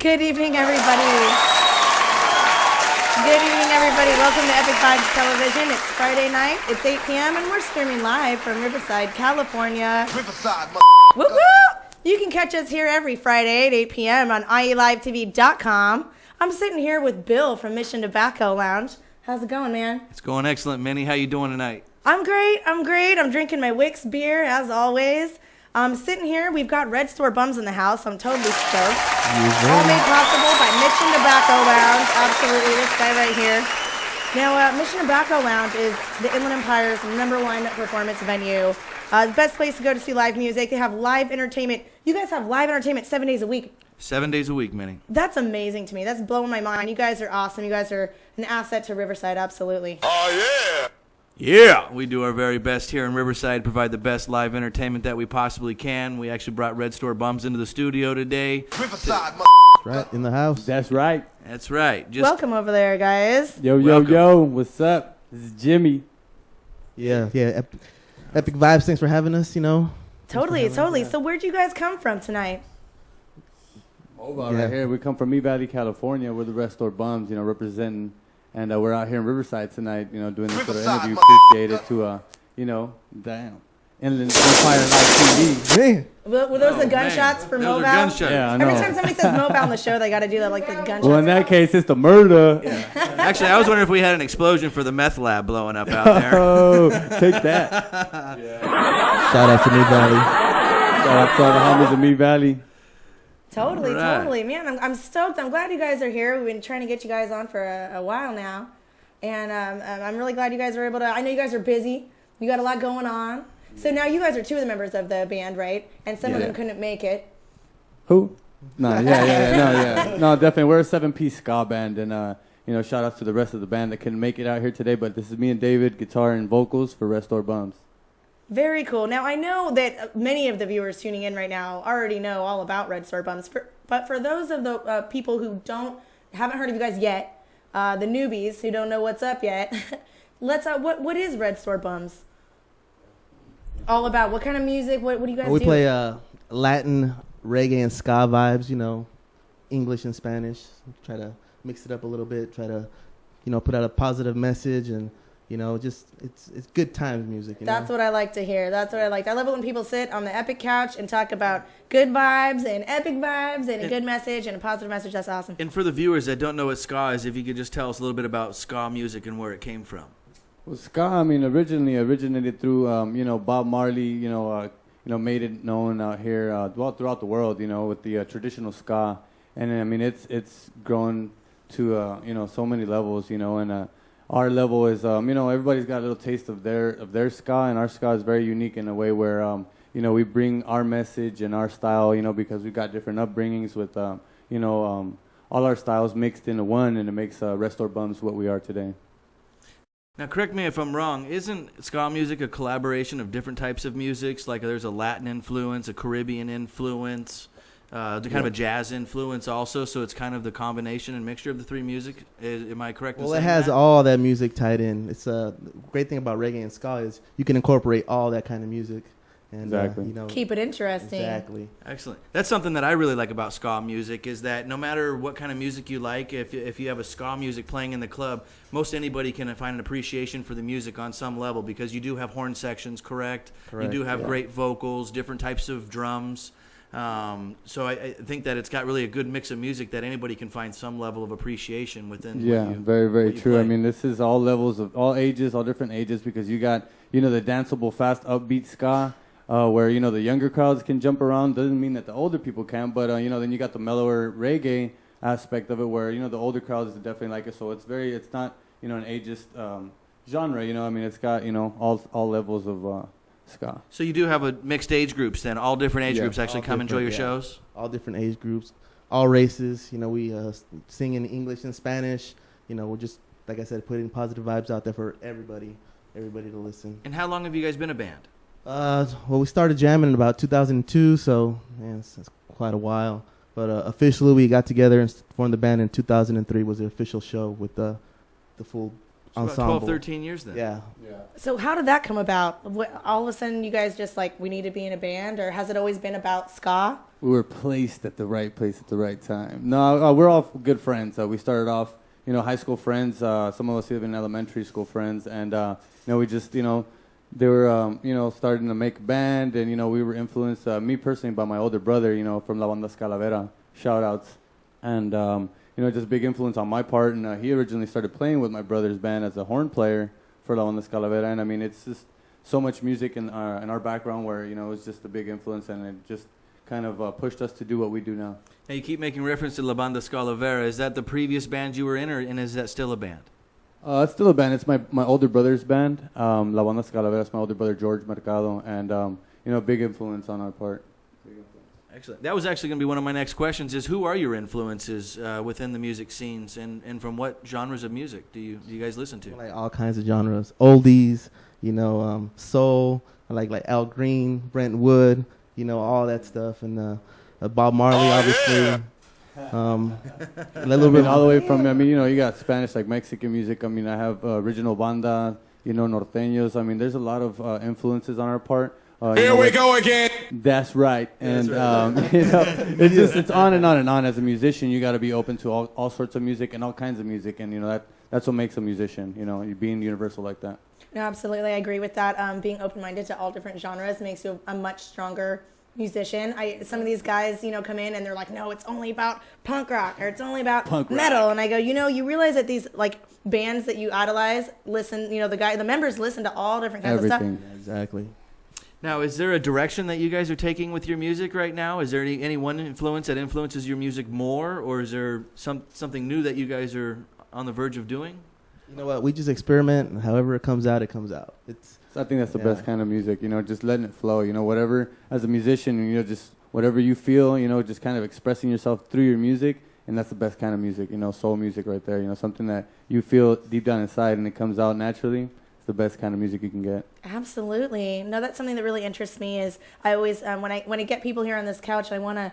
Good evening, everybody. Good evening, everybody. Welcome to Epik Vibes Television. It's Friday night. It's 8 p.m. and we're streaming live from Riverside, California. Riverside, woo woo! You can catch us here every Friday at 8 p.m. on ielivetv.com. I'm sitting here with Bill from Mission Tobacco Lounge. How's it going, man? It's going excellent, Minnie. How you doing tonight? I'm great. I'm drinking my Wix beer, as always. Sitting here, we've got Red Store Bums in the house. I'm totally stoked. All made possible by Mission Tobacco Lounge. Absolutely, this guy right here. Now, Mission Tobacco Lounge is the Inland Empire's #1 performance venue. The best place to go to see live music. They have live entertainment. You guys have live entertainment 7 days a week. 7 days a week, Minnie. That's amazing to me. That's blowing my mind. You guys are awesome. You guys are an asset to Riverside, absolutely. Oh, yeah. Yeah! We do our very best here in Riverside, provide the best live entertainment that we possibly can. We actually brought Red Store Bums into the studio today. Riverside, Right, in the house. That's right. That's right. Welcome over there, guys. Yo, what's up? This is Jimmy. Yeah. Epic Vibes, thanks for having us, Totally. So where'd you guys come from tonight? Right here. We come from Me Valley, California. We're the Red Store Bums, representing. And we're out here in Riverside tonight, doing this sort of interview. Appreciate it to, Inland Empire Live TV. Man. Were those the gunshots for Those Mobile? are gunshots. Yeah, I know. Every time somebody says Mobile on the show, they got to do that, like the gunshots. Well, in that case, it's the murder. Yeah. Actually, I was wondering if we had an explosion for the meth lab blowing up out there. Oh, take that. Shout out to New Valley. Shout out to all the homies in Me Valley. Totally. Right. Man, I'm stoked. I'm glad you guys are here. We've been trying to get you guys on for a while now. And I'm really glad you guys are able to. I know you guys are busy. You got a lot going on. So now you guys are two of the members of the band, right? And some of them couldn't make it. Who? No, No, definitely. We're a 7-piece ska band. And, shout out to the rest of the band that couldn't make it out here today. But this is me and David, guitar and vocals for Red Store Bums. Very cool. Now, I know that many of the viewers tuning in right now already know all about Red Store Bums. But for those of the people who haven't heard of you guys yet, the newbies who don't know what's up yet, what is Red Store Bums? All about what kind of music? What do you guys do? We play Latin, reggae, and ska vibes, English and Spanish. Try to mix it up a little bit. Try to, put out a positive message and, just it's good times music. That's what I like to hear. That's what I like. I love it when people sit on the Epik couch and talk about good vibes and epic vibes and a good message and a positive message. That's awesome. And for the viewers that don't know what ska is, if you could just tell us a little bit about ska music and where it came from. Well, ska, originally originated through, Bob Marley, made it known out here, throughout the world, with the traditional ska. And, it's grown to, so many levels, and our level is, everybody's got a little taste of their ska, and our ska is very unique in a way where, we bring our message and our style, because we've got different upbringings with, all our styles mixed into one, and it makes Red Store Bums what we are today. Now, correct me if I'm wrong, isn't ska music a collaboration of different types of musics? Like there's a Latin influence, a Caribbean influence, kind of a jazz influence also, so it's kind of the combination and mixture of the three music. Am I correct in saying that? Well, it has all that music tied in. It's a great thing about reggae and ska is you can incorporate all that kind of music. And, exactly. Keep it interesting. Exactly. Excellent. That's something that I really like about ska music is that no matter what kind of music you like, if you have a ska music playing in the club, most anybody can find an appreciation for the music on some level because you do have horn sections, correct? You do have great vocals, different types of drums. So I think that it's got really a good mix of music that anybody can find some level of appreciation within. Yeah, very, very true. Play. This is all levels of all ages, all different ages because you got, the danceable, fast, upbeat ska. Where, the younger crowds can jump around. Doesn't mean that the older people can't, but, then you got the mellower reggae aspect of it where, the older crowds definitely like it. So it's not, an ageist genre, it's got, all levels of ska. So you do have a mixed age groups then, all different age groups actually come enjoy your shows? All different age groups, all races, we sing in English and Spanish, we're just, like I said, putting positive vibes out there for everybody to listen. And how long have you guys been a band? Well, we started jamming in about 2002, so it's quite a while. But officially, we got together and formed the band in 2003. Was the official show with the full About ensemble. 12, 13 years then. Yeah. So how did that come about? All of a sudden, you guys just like, we need to be in a band, or has it always been about ska? We were placed at the right place at the right time. No, we're all good friends. We started off, high school friends. Some of us even elementary school friends, and we just, they were, starting to make a band, and we were influenced. Me personally, by my older brother, from La Banda Scalavera. Shout outs, and just big influence on my part. And he originally started playing with my brother's band as a horn player for La Banda Scalavera, and I mean, it's just so much music in our background where it was just a big influence, and it just kind of pushed us to do what we do now. Now, you keep making reference to La Banda Scalavera. Is that the previous band you were in, and is that still a band? It's still a band. It's my older brother's band. La Banda Scalavera is my older brother, George Mercado, and, big influence on our part. Excellent. That was actually going to be one of my next questions, is who are your influences within the music scenes, and from what genres of music do you guys listen to? Like all kinds of genres. Oldies, soul. I like Al Green, Brent Wood, all that stuff. And Bob Marley, obviously. A little bit all the way from, you got Spanish, like Mexican music. I mean, I have original banda, norteños. I mean, there's a lot of influences on our part. Here we go again. That's right. And, it's on and on and on. As a musician, you got to be open to all sorts of music and all kinds of music. And, that's what makes a musician, you being universal like that. No, absolutely. I agree with that. Being open-minded to all different genres makes you a much stronger musician. Some of these guys, come in and they're like, no, it's only about punk rock, or it's only about metal. And I go, you realize that these like bands that you idolize listen, the members listen to all different kinds of stuff. Yeah, exactly. Now, is there a direction that you guys are taking with your music right now? Is there any one influence that influences your music more, or is there something new that you guys are on the verge of doing? You know what? We just experiment, and however it comes out, it comes out. I think that's the best kind of music, just letting it flow. Whatever, as a musician, just whatever you feel, just kind of expressing yourself through your music, and that's the best kind of music, soul music right there. Something that you feel deep down inside, and it comes out naturally. It's the best kind of music you can get. Absolutely. No, that's something that really interests me. Is I always when I get people here on this couch, I wanna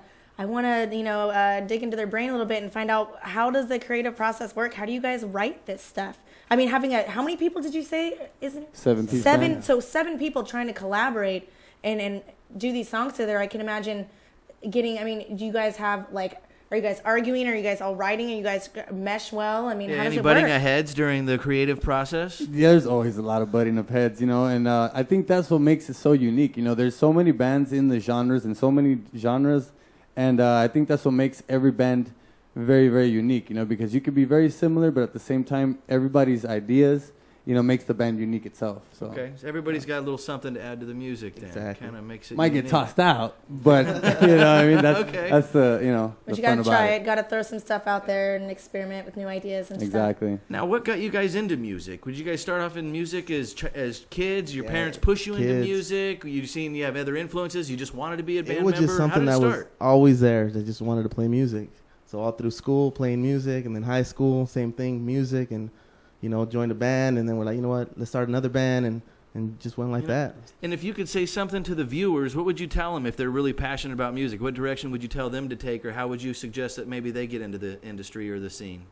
dig into their brain a little bit and find out, how does the creative process work? How do you guys write this stuff? I mean, how many people did you say? Isn't 7 people? 7. So 7 people trying to collaborate and do these songs together. I can imagine getting. I mean, do you guys have like? Are you guys arguing? Are you guys all writing? Are you guys mesh well? I mean, how does any it butting work? of heads during the creative process? Yeah, there's always a lot of butting of heads, and I think that's what makes it so unique. There's so many bands in the genres and so many genres, and I think that's what makes every band very, very unique, because you could be very similar, but at the same time, everybody's ideas, makes the band unique itself. So. Okay, so everybody's got a little something to add to the music then. Exactly. Kind of makes it Might unique. get tossed out, but, I mean, that's, Okay. that's the, But the you fun gotta about try it. it. Gotta throw some stuff out there and experiment with new ideas and stuff. Exactly. Now, what got you guys into music? Would you guys start off in music as kids? Your parents push you into kids. music? You have other influences? You just wanted to be a band It was member? just something How that did it was start? always there. I just wanted to play music. So all through school, playing music, and then high school, same thing, music, and joined a band, and then we're like, you know what, let's start another band, and just went like that. And if you could say something to the viewers, what would you tell them if they're really passionate about music? What direction would you tell them to take, or how would you suggest that maybe they get into the industry or the scene?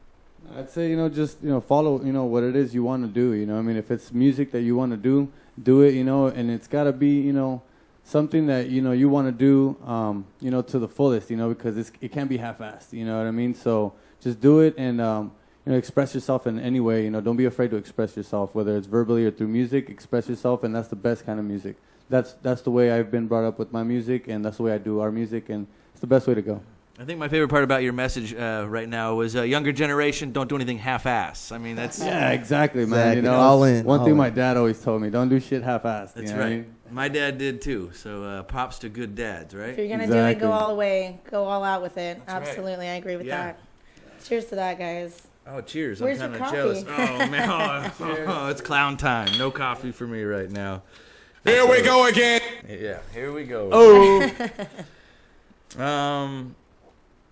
I'd say, just, follow, what it is you want to do, I mean, if it's music that you want to do it, and it's got to be, something that, you want to do, to the fullest, because it can't be half-assed, you know what I mean? So just do it and, express yourself in any way, don't be afraid to express yourself, whether it's verbally or through music. Express yourself, and that's the best kind of music. That's the way I've been brought up with my music, and that's the way I do our music, and it's the best way to go. I think my favorite part about your message right now was younger generation, don't do anything half-ass. I mean, that's... Yeah, exactly, man. Exactly. All in, One all thing in. my dad always told me, don't do shit half-assed. That's you know what I right. mean? My dad did too, so props to good dads, right? If you're gonna do it, Exactly. go all the way. Go all out with it. That's right. Absolutely, I agree with Yeah. that. Cheers to that, guys. Oh, cheers. Where's I'm your kind of jealous. coffee? Oh, man. Oh, it's clown time. No coffee for me right now. Here we go again. Yeah, here we go. Oh,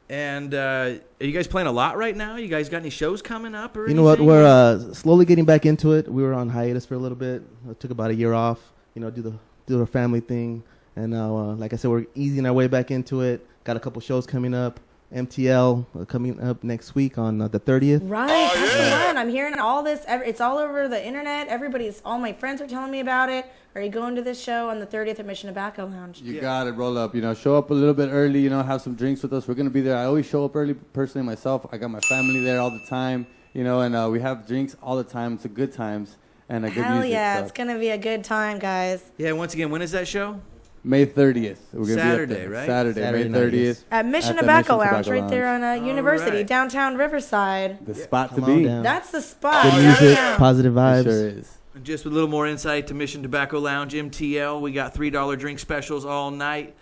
And are you guys playing a lot right now? You guys got any shows coming up or you know what? anything? We're slowly getting back into it. We were on hiatus for a little bit. It took about a year off. Do the family thing, and now, like I said, we're easing our way back into it. Got a couple shows coming up. MTL coming up next week on the 30th. Right, that's the one. I'm hearing all this. It's all over the internet. All my friends are telling me about it. Are you going to this show on the 30th at Mission Tobacco Lounge? You got it. Roll up. Show up a little bit early. Have some drinks with us. We're gonna be there. I always show up early personally myself. I got my family there all the time. And we have drinks all the time. It's a good times and a good Hell music. yeah, So. it's gonna be a good time, guys. Yeah, once again, when is that show? May 30th. We're gonna Saturday, be up there. right? Saturday, May 30th. At Mission the Tobacco Mission Lounge, Tobacco right there Lounge. on University, right. downtown Riverside. The spot to Come on be. down. That's the spot. Good music, downtown. positive It vibes. sure is. And just with a little more insight to Mission Tobacco Lounge, MTL, we got $3 drink specials all night.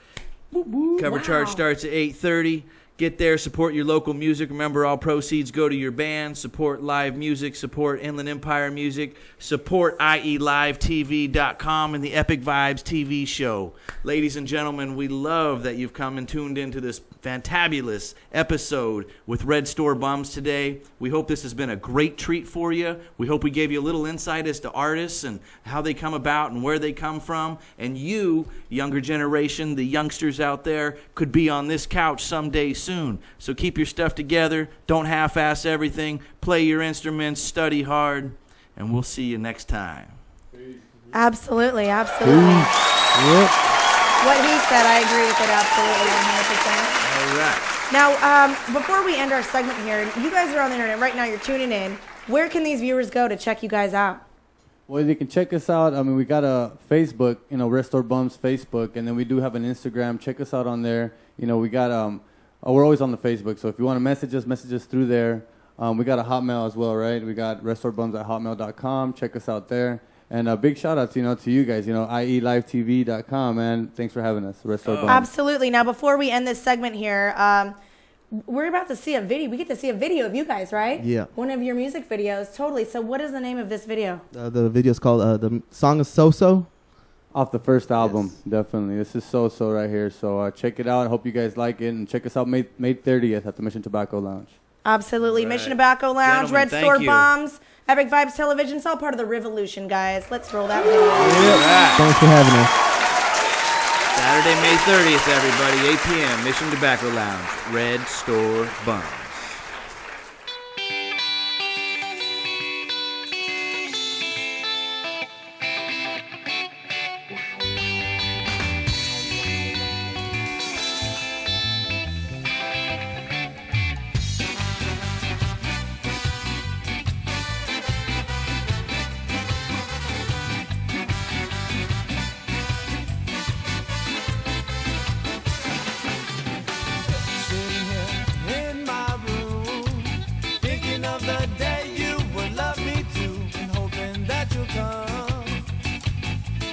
Cover charge starts at 8:30. Get there, support your local music. Remember, all proceeds go to your band. Support live music, support Inland Empire Music, support IELiveTV.com and the Epik Vibes TV show. Ladies and gentlemen, we love that you've come and tuned into this fantabulous episode with Red Store Bums today. We hope this has been a great treat for you. We hope we gave you a little insight as to artists and how they come about and where they come from. And you, younger generation, the youngsters out there, could be on this couch someday soon. So keep your stuff together. Don't half-ass everything. Play your instruments. Study hard. And we'll see you next time. Absolutely, absolutely. Yep. What he said, I agree with it absolutely 100%. All right. Now, before we end our segment here, you guys are on the internet right now. You're tuning in. Where can these viewers go to check you guys out? Well, they can check us out. We got a Facebook, Restore Bums Facebook, and then we do have an Instagram. Check us out on there. We got we're always on the Facebook, so if you want to message us through there. We got a Hotmail as well, right? We got restorebums@hotmail.com. Check us out there. And a big shout out, to you guys, IELiveTV.com, man. Thanks for having us, Restore Bums. Absolutely. Now, before we end this segment here, we're about to see a video. We get to see a video of you guys, right? Yeah. One of your music videos, totally. So what is the name of this video? The video's called the song is So-So. Off the first album, definitely. This is So-So right here. So check it out. I hope you guys like it. And check us out May 30th at the Mission Tobacco Lounge. Absolutely. Right. Mission Tobacco Lounge, Gentlemen, Red thank Store you. Bombs, Epik Vibes Television. It's all part of the revolution, guys. Let's roll that video. All right. Thanks for having us. Saturday, May 30th, everybody, 8 p.m., Mission Tobacco Lounge, Red Store Bums. Sitting here in my room, thinking of the day you would love me too, and hoping that you'll come.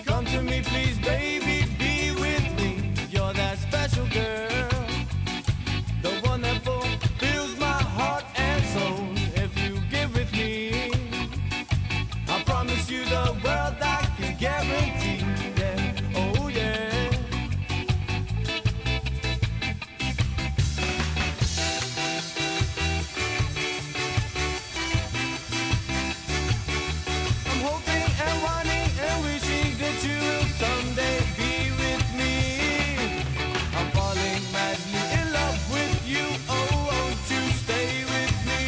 Come to me, please, baby, be with me. You're that special girl, the one that fulfills my heart and soul. If you get with me, I promise you the world I can guarantee. Yeah, oh yeah. I'm hoping and wanting and wishing that you will someday be with me. I'm falling madly in love with you. Oh, won't you stay with me?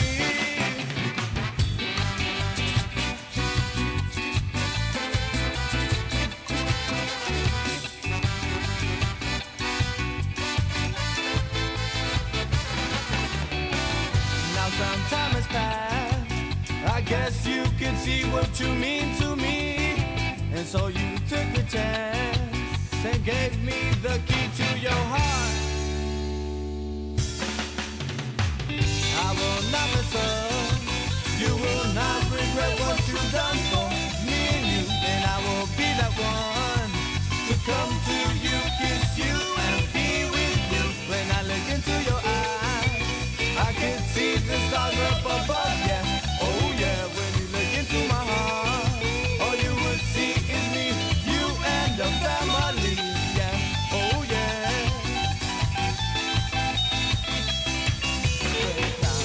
Now some time has passed. I guess you can see what you mean to me. And so you took a chance and gave me the key to your heart. I will not mess up. You will not regret what you've done for me and you. And I will be that one to come to you, kiss you, and be with you. When I look into your eyes, I can see the stars up above, yeah. Oh yeah, when you look into my heart, all you would see is me, you and the family, yeah. Oh yeah. Break down.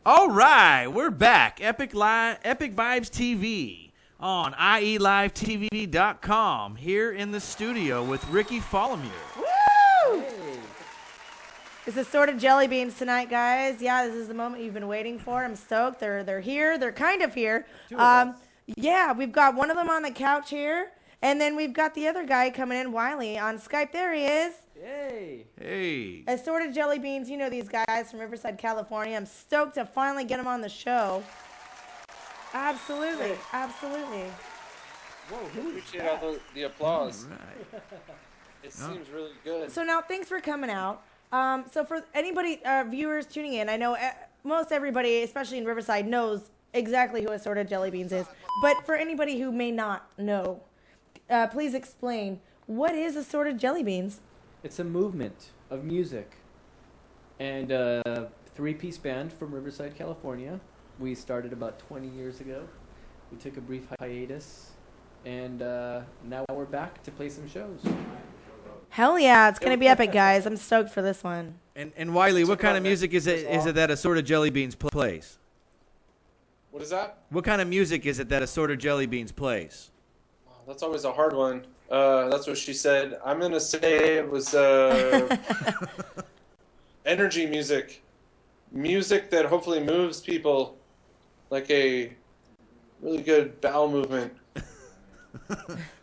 All right, we're back. Epic Vibes TV on ielivetv.com here in the studio with Ricky Follomier. Woo! It's assorted jelly beans tonight, guys. Yeah, this is the moment you've been waiting for. I'm stoked. They're here. They're kind of here. Yeah, we've got one of them on the couch here, and then we've got the other guy coming in, Wiley, on Skype. There he is. Hey. Assorted jelly beans. You know these guys from Riverside, California. I'm stoked to finally get them on the show. Absolutely. Absolutely. Appreciate all the applause. Right. It seems really good. So now, thanks for coming out. So for anybody, viewers tuning in, I know most everybody, especially in Riverside, knows exactly who Assorted Jelly Beans is. But for anybody who may not know, please explain, what is Assorted Jelly Beans? It's a movement of music and a three-piece band from Riverside, California. We started about 20 years ago. We took a brief hiatus, and now we're back to play some shows. Hell yeah, it's going to be epic, guys. I'm stoked for this one. And Wiley, what kind of music is it that Assorted Jelly Beans plays? What is that? What kind of music is it that Assorted Jelly Beans plays? That's always a hard one. That's what she said. I'm going to say it was energy music. Music that hopefully moves people like a really good bowel movement.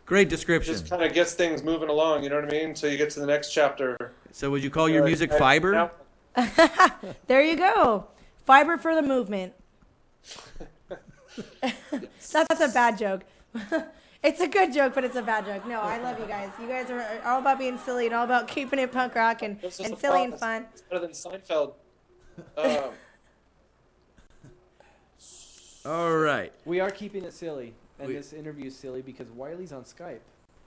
Great description. Just kind of gets things moving along, you know what I mean? Until you get to the next chapter. So would you call your music fiber? There you go. Fiber for the movement. That's a bad joke. It's a good joke, but it's a bad joke. No, I love you guys. You guys are all about being silly and all about keeping it punk rock and silly and fun. It's better than Seinfeld. All right. We are keeping it silly, and this interview is silly because Wiley's on Skype.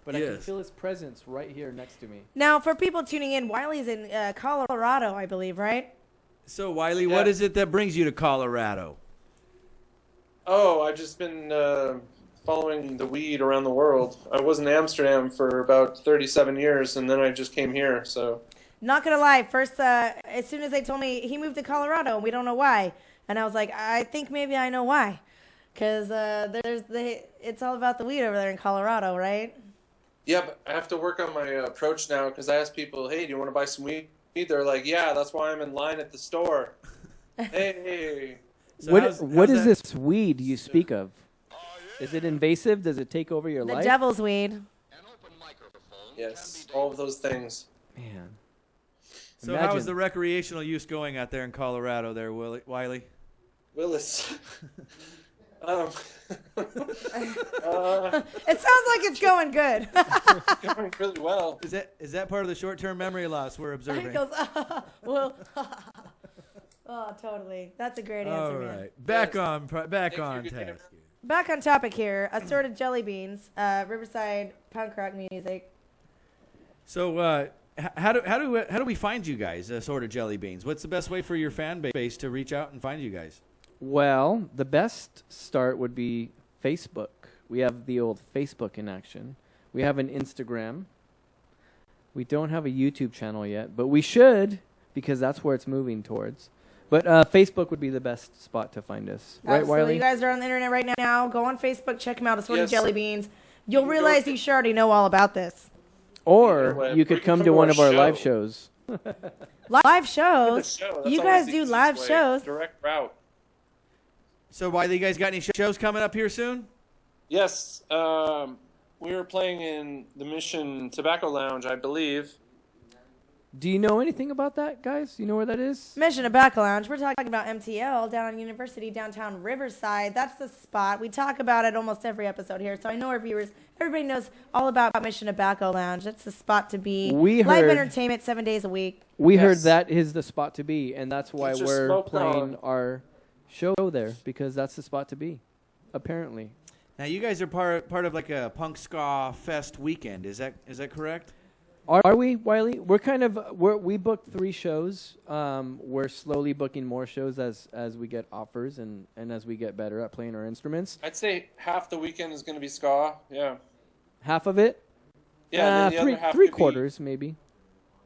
But I can feel his presence right here next to me. Now, for people tuning in, Wiley's in Colorado, I believe, right? So, Wiley, what is it that brings you to Colorado? Oh, I've just been following the weed around the world. I was in Amsterdam for about 37 years, and then I just came here, so... Not gonna lie, first, as soon as they told me he moved to Colorado, and we don't know why, and I was like, I think maybe I know why. Because it's all about the weed over there in Colorado, right? Yeah, but I have to work on my approach now, because I ask people, hey, do you want to buy some weed? They're like, yeah, that's why I'm in line at the store. Hey. So what is this weed you speak of? Is it invasive? Does it take over your life? The devil's weed. Yes, all of those things. Man. So how is the recreational use going out there in Colorado there, Wiley? Willis. It sounds like it's going good. It's going really well. Is that part of the short-term memory loss we're observing? He goes, well, oh, totally. That's a great answer, All man. right, back on task. Back on topic here. Assorted Jelly Beans, Riverside punk rock music. So, how do we find you guys, Assorted Jelly Beans? What's the best way for your fan base to reach out and find you guys? Well, the best start would be Facebook. We have the old Facebook in action. We have an Instagram. We don't have a YouTube channel yet, but we should because that's where it's moving towards. But Facebook would be the best spot to find us. Right, Absolutely. Wiley? You guys are on the internet right now. Go on Facebook. Check them out. Assorted Jelly Beans. You'll realize you sure already know all about this. Or you could come to one of our live shows. Live shows? You guys do live shows? Direct route. So, Wiley, you guys got any shows coming up here soon? Yes. We were playing in the Mission Tobacco Lounge, I believe. Do you know anything about that, guys? You know where that is? Mission Tobacco Lounge. We're talking about MTL down on University, downtown Riverside. That's the spot. We talk about it almost every episode here, so I know our viewers, everybody knows all about Mission Tobacco Lounge. That's the spot to be. Live entertainment 7 days a week. We heard that is the spot to be, and that's why we're playing our show there, because that's the spot to be, apparently. Now, you guys are part of like a punk ska fest weekend. Is that correct? Are we, Wiley? We booked 3 shows. We're slowly booking more shows as we get offers and as we get better at playing our instruments. I'd say half the weekend is going to be ska, yeah. Half of it? Yeah, the other half three quarters, maybe.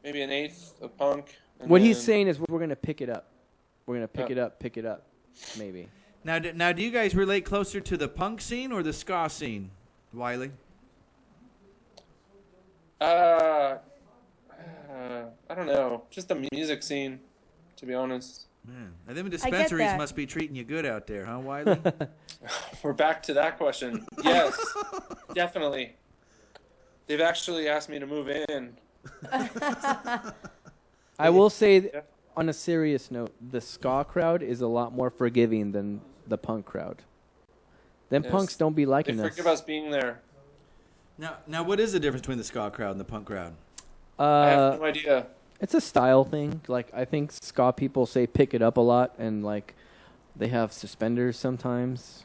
Maybe an eighth of punk. What he's saying is we're going to pick it up. We're going to pick it up. maybe. Now, do you guys relate closer to the punk scene or the ska scene, Wiley? I don't know. Just the music scene, to be honest. Man, and them dispensaries that. must be treating you good out there, huh, Wiley? We're back to that question. Yes, definitely. They've actually asked me to move in. I will say, on a serious note, the ska crowd is a lot more forgiving than the punk crowd. Them Yes. punks don't be They liking forgive us. us being there. Now, what is the difference between the ska crowd and the punk crowd? I have no idea. It's a style thing. Like, I think ska people say pick it up a lot, and like they have suspenders sometimes.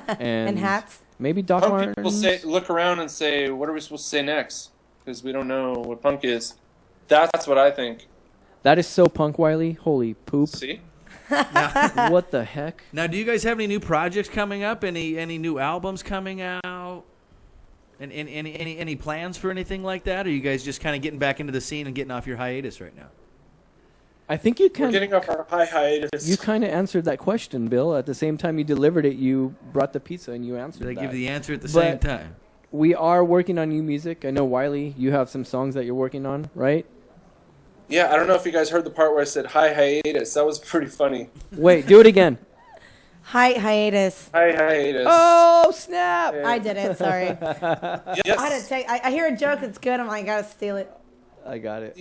And hats. Maybe Doc Punk Martens. people look around and say, what are we supposed to say next? Because we don't know what punk is. That's what I think. That is so punk, Wiley. Holy poop. See? What the heck? Now, do you guys have any new projects coming up? Any new albums coming out? And any plans for anything like that? Or are you guys just kind of getting back into the scene and getting off your hiatus right now? I think you We're can. getting off our hiatus. You kind of answered that question, Bill. At the same time you delivered it, you brought the pizza and you answered They that. give the answer at the same But- time. We are working on new music. I know, Wiley, you have some songs that you're working on, right? Yeah, I don't know if you guys heard the part where I said hi hiatus. That was pretty funny. Wait, do it again. Hiatus. Hi hiatus. Oh, snap! Yeah. I did it. Sorry. Yes. I had to take. I hear a joke that's good. I'm like, I gotta steal it. I got it.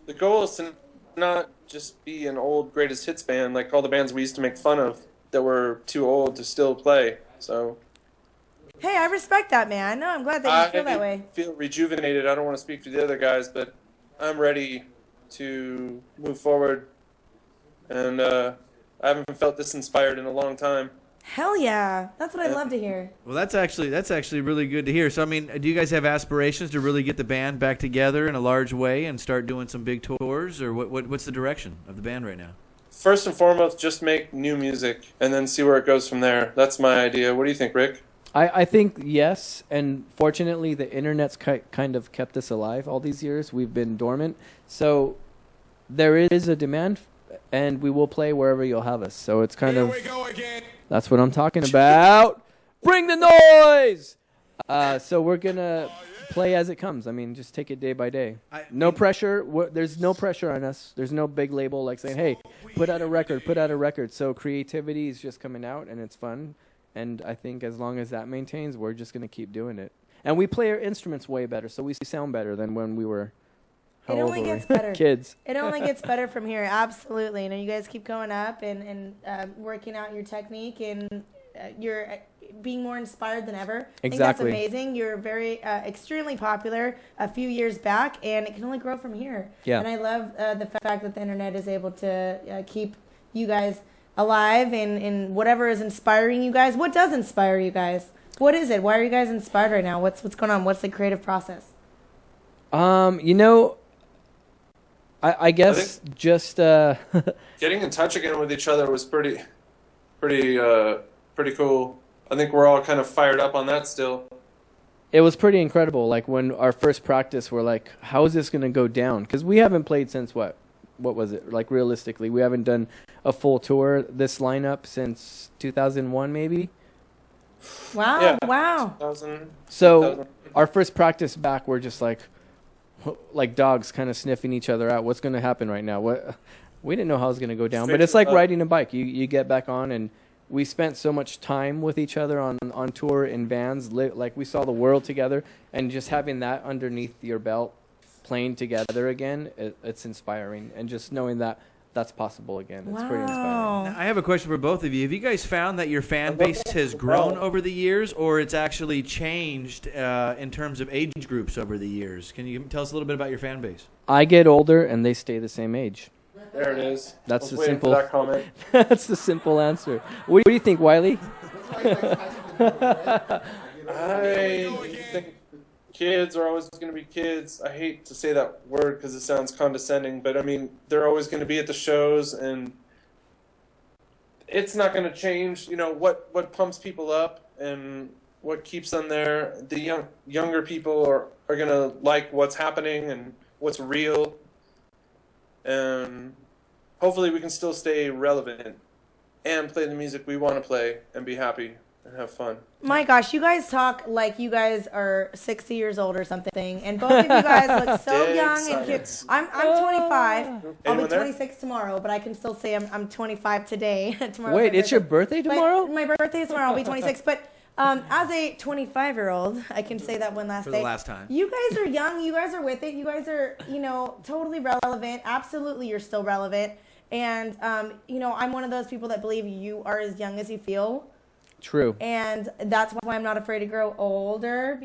The goal is to not just be an old greatest hits band like all the bands we used to make fun of that were too old to still play. So Hey, I respect that, man. No, I'm glad that you feel that way. feel rejuvenated. I don't want to speak for the other guys, but I'm ready to move forward. And I haven't felt this inspired in a long time. Hell yeah. That's what I love to hear. Well, that's actually really good to hear. So, I mean, do you guys have aspirations to really get the band back together in a large way and start doing some big tours, or what's the direction of the band right now? First and foremost, just make new music and then see where it goes from there. That's my idea. What do you think, Rick? I think yes, and fortunately the internet's kind of kept us alive all these years. We've been dormant. So there is a demand, and we will play wherever you'll have us. So it's kind Here of... we go again. That's what I'm talking about. Bring the noise! So we're going to play as it comes. I mean, just take it day by day. No pressure. There's no pressure on us. There's no big label like saying, hey, put out a record. So creativity is just coming out, and it's fun. And I think as long as that maintains, we're just going to keep doing it. And we play our instruments way better, so we sound better than when we were It only gets better. kids. It only gets better from here. Absolutely. You know, you guys keep going up and working out your technique, and you're being more inspired than ever. Exactly. I think that's amazing. You're very extremely popular a few years back, and it can only grow from here. Yeah. And I love the fact that the internet is able to keep you guys alive in whatever is inspiring you guys. What does inspire you guys? What is it? Why are you guys inspired right now? What's going on? What's the creative process? You know, I guess just Getting in touch again with each other was pretty cool. I think we're all kind of fired up on that still. it was pretty incredible. Like when our first practice, we're like, how is this going to go down? Because we haven't played since what was it? Like realistically, we haven't done a full tour, this lineup, since 2001 maybe. Wow. Yeah. Wow. 2000. So our first practice back, we're just like dogs kind of sniffing each other out. What's going to happen right now? We didn't know how it was going to go down, Straight but it's to the like top. riding a bike. You get back on, and we spent so much time with each other on tour in vans. Like we saw the world together, and just having that underneath your belt, playing together again, it's inspiring. And just knowing that that's possible again, it's pretty inspiring. Now, I have a question for both of you. Have you guys found that your fan base has grown over the years, or it's actually changed in terms of age groups over the years? Can you tell us a little bit about your fan base? I get older, and they stay the same age. There it is. That's I was the waiting simple- for that comment. That's the simple answer. What do you think, Wiley? I think kids are always going to be kids. I hate to say that word because it sounds condescending, but I mean, they're always going to be at the shows, and it's not going to change. You know, what pumps people up and what keeps them there. The younger people are going to like what's happening and what's real. And hopefully we can still stay relevant and play the music we want to play and be happy and have fun. My gosh, you guys talk like you guys are 60 years old or something, and both of you guys look so Dig young and cute. science. I'm 25. I'll be Anyone there? 26 tomorrow, but I can still say I'm 25 today. Tomorrow's Wait, my it's your birthday. birthday tomorrow? My birthday is tomorrow. I'll be 26. But as a 25-year-old, I can say that one last For day. the last time. You guys are young. You guys are with it. You guys are, totally relevant. Absolutely, you're still relevant. And, I'm one of those people that believe you are as young as you feel. True. And that's why I'm not afraid to grow older.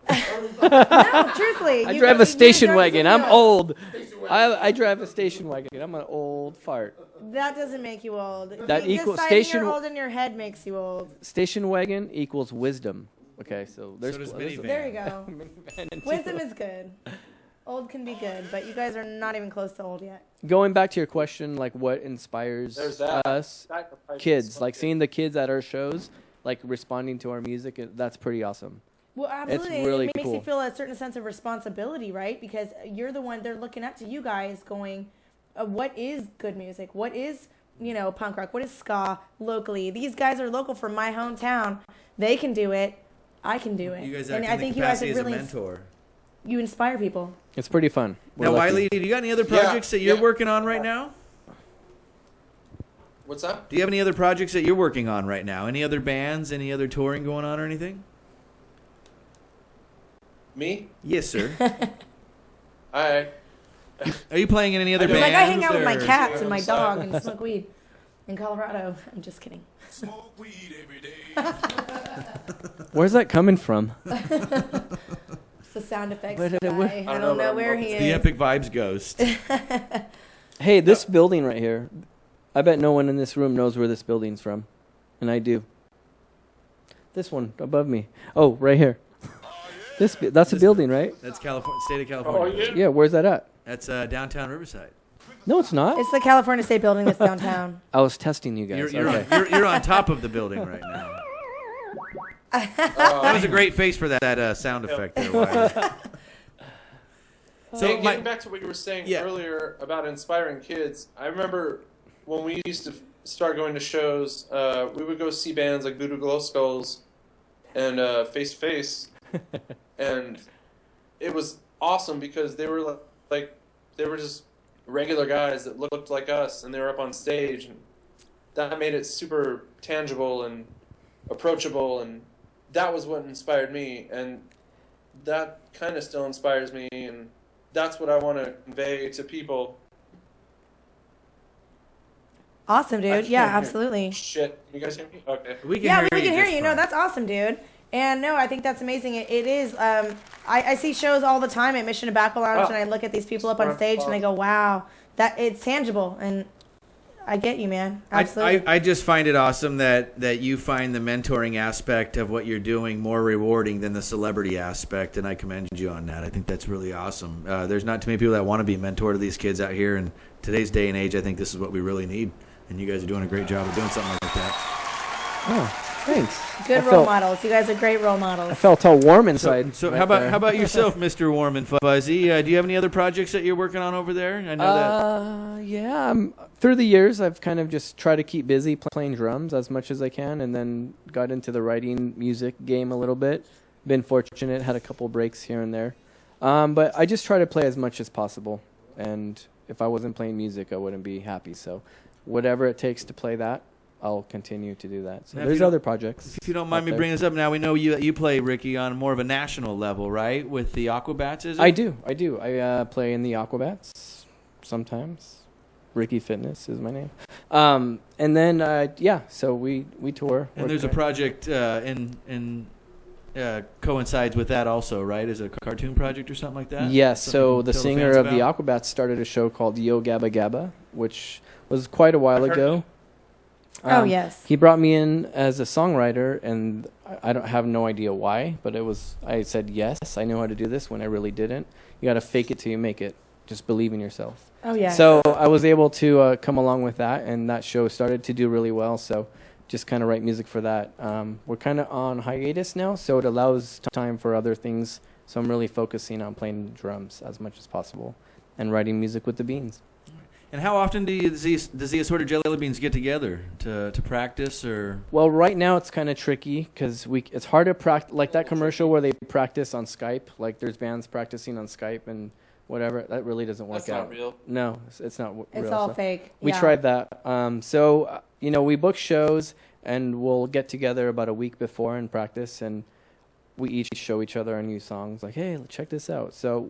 No, truthfully. I you drive a guys- station you're as wagon. young as I'm you feel. old. I drive a station wagon. I'm an old fart. That doesn't make you old. That Deciding equals station- you're old in your head makes you old. Station wagon equals wisdom. Okay, so there's So does there's- minivan. There you go. Minivan and Wisdom is good. Old can be good, but you guys are not even close to old yet. Going back to your question, like what inspires There's that. us Sacrifice kids, is like fucking- seeing the kids at our shows, like responding to our music, that's pretty awesome. Well, absolutely. really It makes cool. you feel a certain sense of responsibility, right? Because you're the one, they're looking up to you guys going, what is good music? What is, punk rock? What is ska locally? These guys are local from my hometown. They can do it. I can do it. You guys and act I in the think you guys capacity have as a really, mentor. you inspire people. It's pretty fun. We're Now, lucky. Wiley, do you got any other projects that you're yeah. working on right now? What's that? Do you have any other projects that you're working on right now? Any other bands? Any other touring going on or anything? Me? Yes, sir. I Are you playing in any other He's He's bands? like, I hang out with my or- cat and my dog and smoke weed in Colorado. I'm just kidding. Smoke weed every day. Where's that coming from? It's the sound effects Wait, guy. wait. I don't know where he The is. Epic Vibes Ghost. Hey, this building right here. I bet no one in this room knows where this building's from, and I do. This one above me. Oh, right here. That's a building, right? That's California, state of California. Oh, yeah. Yeah, where's that at? That's downtown Riverside. No, it's not. It's the California State Building that's downtown. I was testing you guys. You're, Okay. you're on top of the building right now. That was a great face for that sound effect there, Wiley. So So getting my, back to what you were saying Yeah. earlier about inspiring kids, I remember when we used to start going to shows, we would go see bands like Voodoo Glow Skulls and Face to Face, and it was awesome because they were like they were just regular guys that looked like us, and they were up on stage, and that made it super tangible and approachable, and that was what inspired me, and that kind of still inspires me, and that's what I want to convey to people. Awesome, I dude. Yeah, can't hear absolutely. Shit, you guys hear me? Okay. we can Yeah, hear we can hear just you. No, fine. that's awesome, dude. And no, I think that's amazing. It is. I see shows all the time at Mission Tobacco Lounge, Oh. and I look at these people up on stage, and I go, "Wow, that it's tangible." And I get you, man. Absolutely. I just find it awesome that you find the mentoring aspect of what you're doing more rewarding than the celebrity aspect, and I commend you on that. I think that's really awesome. There's not too many people that want to be a mentor to these kids out here, and today's day and age, I think this is what we really need, and you guys are doing a great job of doing something like that. Oh, thanks. Good I role felt- models. You guys are great role I models. felt all warm inside. So right how about there. how about yourself, Mr. Warm and Fuzzy? Do you have any other projects that you're working on over there? I know that. Yeah. Through the years, I've kind of just tried to keep busy playing drums as much as I can, and then got into the writing music game a little bit. Been fortunate, had a couple breaks here and there, but I just try to play as much as possible. And if I wasn't playing music, I wouldn't be happy. So, whatever it takes to play that, I'll continue to do that. So Now, if there's you don't- other projects. If you don't mind out me there. bringing this up, now we know you play, Ricky, on more of a national level, right? With the Aquabats, is it? I do. I play in the Aquabats sometimes. Ricky Fitness is my name. And then so we tour. And there's a project coincides with that also, right? Is it a cartoon project or something like that? Yes. Something So to the tell singer fans of the about? Aquabats started a show called Yo Gabba Gabba, which was quite a while I've heard ago. Oh yes. He brought me in as a songwriter, and I don't have no idea why, but I said yes, I know how to do this when I really didn't. You got to fake it till you make it. Just believe in yourself. Oh yeah. So I was able to come along with that, and that show started to do really well. So just kind of write music for that. We're kind of on hiatus now, so it allows time for other things. So I'm really focusing on playing drums as much as possible and writing music with the Beans. And how often does the assorted jelly beans get together to practice or? Well, right now it's kind of tricky because it's hard to practice, like that commercial where they practice on Skype. Like there's bands practicing on Skype and whatever. That really doesn't work That's out. not real. No, it's not real. It's all so. fake. We Yeah. tried that. So we book shows and we'll get together about a week before and practice, and we each show each other our new songs. Like, hey, check this out. So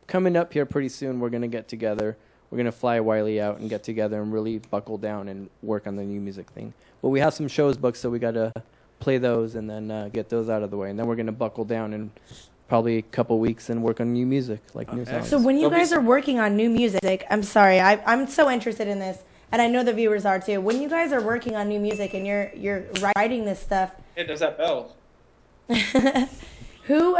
coming up here pretty soon, we're gonna get together. We're going to fly Wiley out and get together and really buckle down and work on the new music thing. But we have some shows booked, so we got to play those and then get those out of the way. And then we're going to buckle down in probably a couple weeks and work on new music, like new songs. So when you guys are working on new music, I'm sorry, I'm so interested in this, and I know the viewers are too. When you guys are working on new music and you're writing this stuff, Hey, does that bell? who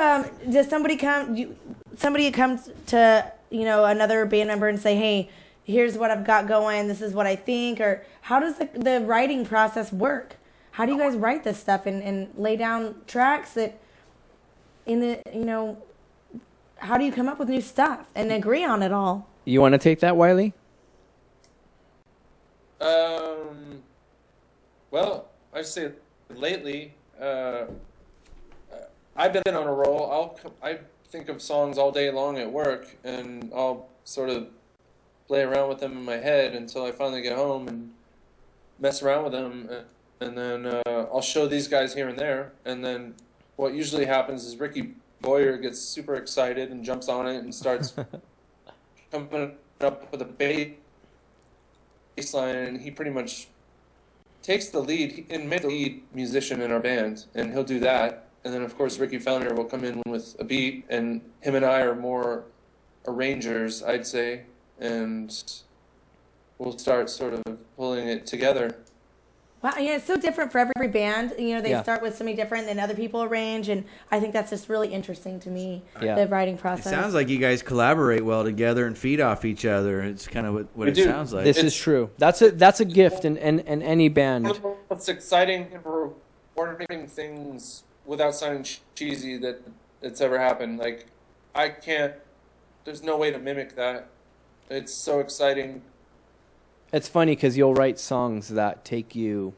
does somebody come? Somebody comes to another band member and say, hey, here's what I've got going, this is what I think, or how does the writing process work? How do you guys write this stuff and lay down tracks that how do you come up with new stuff and agree on it all? You want to take that, Wiley? Well, I say lately, I've been on a roll. I think of songs all day long at work, and I'll sort of play around with them in my head until I finally get home and mess around with them, and then I'll show these guys here and there, and then what usually happens is Ricky Boyer gets super excited and jumps on it and starts coming up with a bass line, and he pretty much takes the lead and made the lead musician in our band, and he'll do that. And then, of course, Ricky Founder will come in with a beat, and him and I are more arrangers, I'd say, and we'll start sort of pulling it together. Wow, yeah, it's so different for every band. They Yeah. start with something different than other people arrange, and I think that's just really interesting to me, Yeah. the writing It process. sounds like you guys collaborate well together and feed off each other. It's kind of what We it do. sounds like. This is true. That's a gift in any band. One of the most exciting and rewarding things without sounding cheesy that it's ever happened. Like, there's no way to mimic that. It's so exciting. It's funny because you'll write songs that take you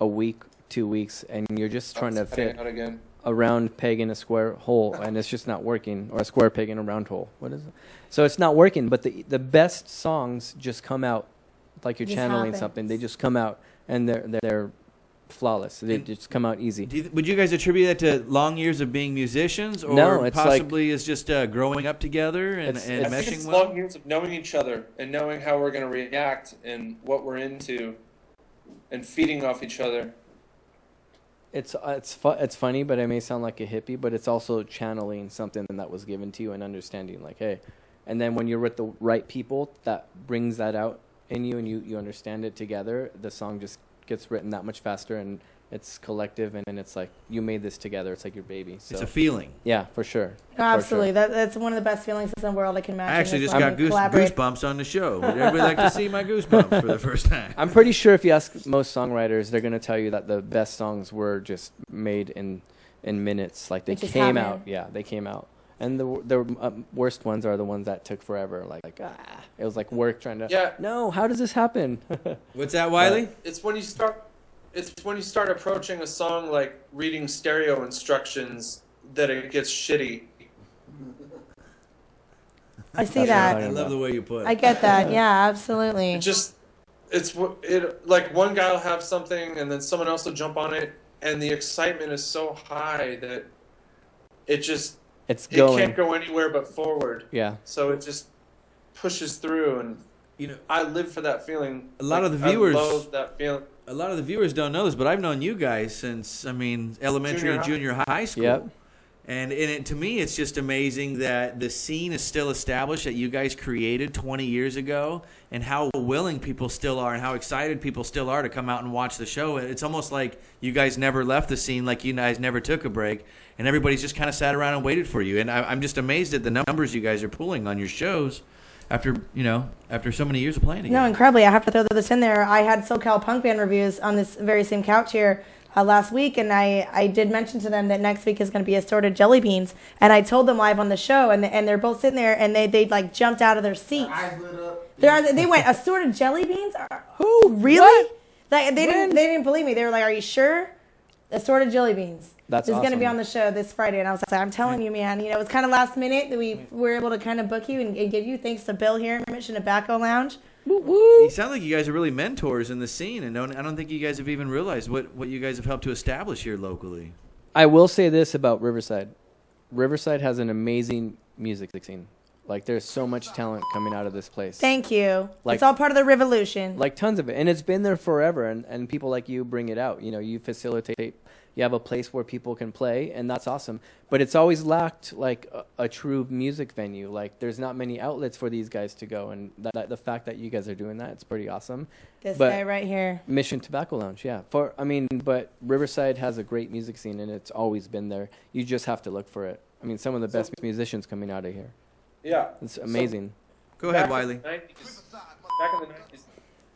a week, 2 weeks, and you're just trying to fit Out again. a round peg in a square hole, and it's just not working, or a square peg in a round hole. What is it? So it's not working, but the best songs just come out like you're Just channeling happens. something. They just come out, and they're flawless. They just come out easy. Would you guys attribute that to long years of being musicians, or No, it's possibly it's just growing up together and It's- and I think meshing it's well? long years of knowing each other and knowing how we're going to react and what we're into and feeding off each other. It's funny, but I may sound like a hippie, but it's also channeling something that was given to you and understanding, like, hey, and then when you're with the right people, that brings that out in you, and you understand it together. The song just gets written that much faster, and it's collective, and it's like you made this together. It's like your baby. So It's a feeling. yeah, for sure. Absolutely, that's one of the best feelings in the world I can imagine. I actually is just when got we collaborate. goosebumps on the show. Would everybody like to see my goosebumps for the first time? I'm pretty sure if you ask most songwriters, they're gonna tell you that the best songs were just made in minutes. Like they It just came happened. out. Yeah, they came out. And the worst ones are the ones that took forever. Like it was like work trying to. Yeah. No, how does this happen? What's that, Wiley? It's when you start approaching a song like reading stereo instructions that it gets shitty. I see That's that. what I I'm love the way you put it. I get that. Yeah, absolutely. It like one guy will have something and then someone else will jump on it, and the excitement is so high that It's it going. can't go anywhere but forward. Yeah. So it just pushes through, and I live for that feeling. A lot of the viewers- I love that feeling. A lot of the viewers don't know this, but I've known you guys since, elementary and junior high school. Yep. And to me, it's just amazing that the scene is still established that you guys created 20 years ago, and how willing people still are and how excited people still are to come out and watch the show. It's almost like you guys never left the scene, like you guys never took a break, and everybody's just kind of sat around and waited for you. And I'm just amazed at the numbers you guys are pulling on your shows after so many years of playing together. No, incredibly. I have to throw this in there. I had SoCal Punk Band reviews on this very same couch here last week, and I did mention to them that next week is going to be Assorted Jelly Beans, and I told them live on the show, and they're both sitting there, and they like jumped out of their seats. They went assorted jelly beans. Who? Really? What? Like they didn't believe me. They were like, "Are you sure?" Assorted jelly beans. That's is going to be awesome. on the show this Friday, and I was like, "I'm telling you, man. You know, it was kind of last minute that we were able to kind of book you and give you thanks to Bill here at Mission Tobacco Lounge." You sound like you guys are really mentors in the scene, and I don't think you guys have even realized what you guys have helped to establish here locally. I will say this about Riverside. Riverside has an amazing music scene. Like, there's so much talent coming out of this place. Thank you. Like- It's all part of the revolution. Like, tons of it. And it's been there forever. And people like you bring it out. You know, you facilitate. You have a place where people can play, and that's awesome. But it's always lacked, like, a true music venue. Like, there's not many outlets for these guys to go. And the fact that you guys are doing that, it's pretty awesome. This But- guy right here. Mission Tobacco Lounge, yeah. But Riverside has a great music scene, and it's always been there. You just have to look for it. I mean, some of the best musicians coming out of here. Yeah. It's amazing. Go ahead, Back Wiley. in the 90s, back in the 90s,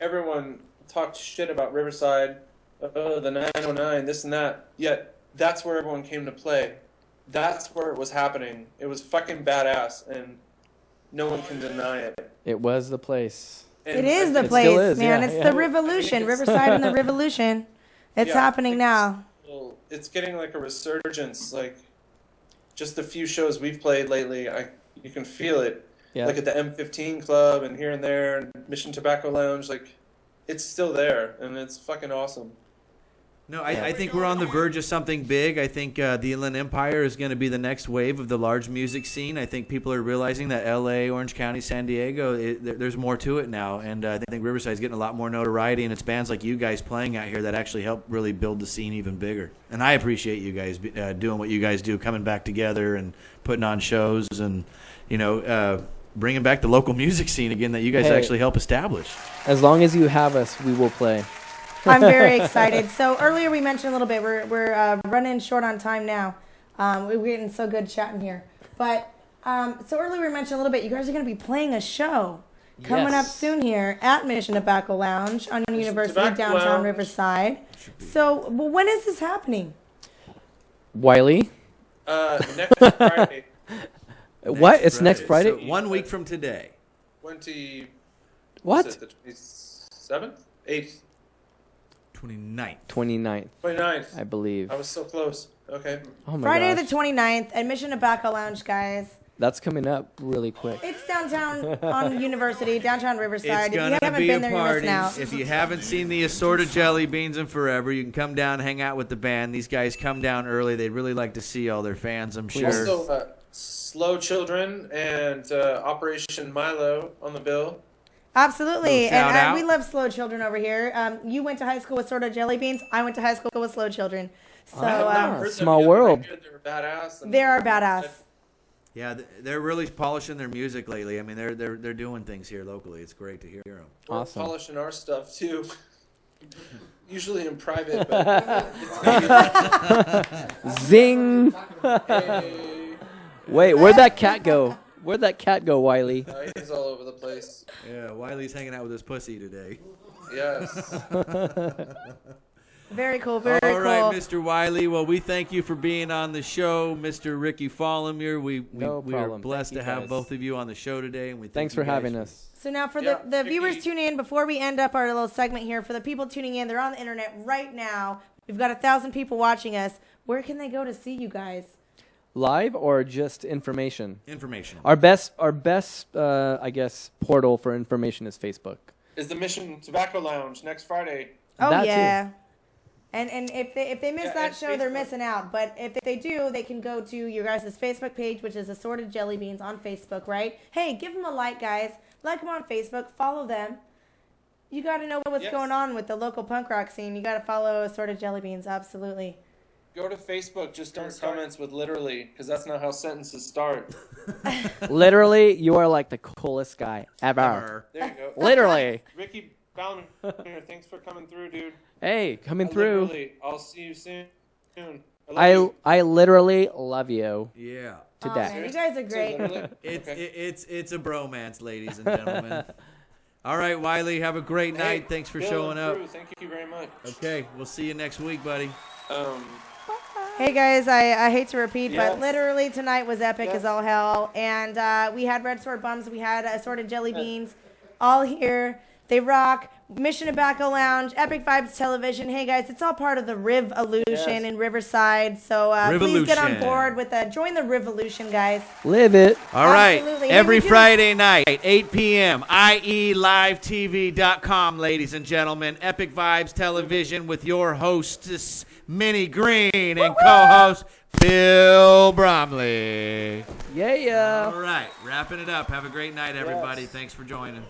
everyone talked shit about Riverside, the 909, this and that. Yet that's where everyone came to play. That's where it was happening. It was fucking badass, and no one can deny it. It was the place. And It is the It place, still is, man. yeah, It's yeah. the revolution. I mean, Riverside and the revolution. It's Yeah, happening now. Well, it's getting like a resurgence. Like, just the few shows we've played lately, you can feel it. Yeah. Like at the M15 Club and here and there, and Mission Tobacco Lounge. Like, it's still there, and it's fucking awesome. No, I think we're on the verge of something big. I think the Inland Empire is going to be the next wave of the large music scene. I think people are realizing that L.A., Orange County, San Diego, there's more to it now. And I think Riverside's getting a lot more notoriety, and it's bands like you guys playing out here that actually help really build the scene even bigger. And I appreciate you guys doing what you guys do, coming back together and putting on shows and, bringing back the local music scene again that you guys Hey. actually help establish. As long as you have us, we will play. I'm very excited. So earlier we mentioned a little bit. We're running short on time now. We're getting so good chatting here. But so earlier we mentioned a little bit. You guys are going to be playing a show coming up Yes. soon here at Mission Tobacco Lounge on University Tobacco downtown Lounge. Riverside. So when is this happening? Wiley? Next Friday, What? It's next Friday? So 1 week from today. 20. What? Is it the 27th? 8th? 29th. 29th, 29th. I believe. I was so close. Okay. Oh my Friday gosh. the 29th at Mission Tobacco Lounge, guys. That's coming up really quick. It's downtown on University, downtown Riverside. It's If you gonna haven't be been a there, you're party. missing out. If you haven't seen the assorted jelly beans in forever, you can come down and hang out with the band. These guys come down early. They'd really like to see all their fans, I'm sure. Also, Slow Children and Operation Milo on the bill. Absolutely. Little shout And out. we love Slow Children over here. You went to high school with Sorta Jelly Beans. I went to high school with Slow Children. So I've never Ah, heard them small yet, but I world. hear They're badass. and- they are badass. Yeah, they're really polishing their music lately. I mean, they're doing things here locally. It's great to hear them. We're Awesome. polishing our stuff too. Usually in private, but Zing! hey, Wait, where'd that cat go? Where'd that cat go, Wiley? he's all over the place. Yeah, Wiley's hanging out with his pussy today. Yes. Very cool. Very All cool. right, Mr. Wiley. Well, we thank you for being on the show, Mr. Ricky Fallomere. We No we are problem. blessed Thank to you, have guys. both of you on the show today, and we thank Thanks you for guys having us. So now for Yeah, the viewers Vicky. tuning in, before we end up our little segment here, for the people tuning in, they're on the internet right now. We've got 1,000 people watching us. Where can they go to see you guys? Live or just information? Information. Our best, I guess, portal for information is Facebook. Is the Mission Tobacco Lounge next Friday? Oh, That too. yeah. And if they miss Yeah, that and show, they're Facebook. missing out. But if they do, they can go to your guys' Facebook page, which is Assorted Jelly Beans on Facebook, right? Hey, give them a like, guys. Like them on Facebook. Follow them. You got to know what's Yes. going on with the local punk rock scene. You got to follow Assorted Jelly Beans. Absolutely. Go to Facebook. Just start comments with literally, because that's not how sentences start. Literally, you are like the coolest guy ever. There you go. Literally. Ricky Fallon, thanks for coming through, dude. Hey, coming through. Literally, I'll see you soon. I love I literally love you Yeah. to Oh, death. man, you guys are you. great. Literally? It's Okay. it's a bromance, ladies and gentlemen. All right, Wiley, have a great Hey, night. Thanks for Bill showing and up. crew, thank you very much. Okay, we'll see you next week, buddy. Hey guys, I hate to repeat, but Yes. literally tonight was epic Yes. as all hell. And we had Red Sword Bums, we had Assorted Jelly Beans. all here. They rock. Mission Tobacco Lounge, Epic Vibes Television. Hey guys, it's all part of the Rivolution in Riverside. So please get on Revolution. board with join the Revolution, guys. Live it. All right. Absolutely. Hey, Every we do- Friday night, 8 p.m., IELiveTV.com, ladies and gentlemen. Epic Vibes Television with your hostess, Minnie Green, and co-host, Bill Bromley. Yeah. All right. Wrapping it up. Have a great night, everybody. Thanks for joining.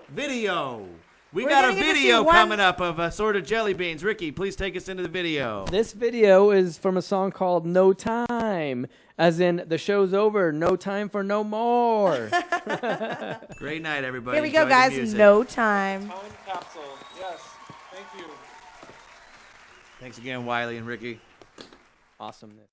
Video. We We're got a gonna get to see video one- coming up of Assorted Jelly Beans. Ricky, please take us into the video. This video is from a song called No Time, as in the show's over, no time for no more. Great night, everybody. Here we go, Enjoy the guys. music. No time. Time capsule. Yes. Thank you. Thanks again, Wiley and Ricky. Awesomeness.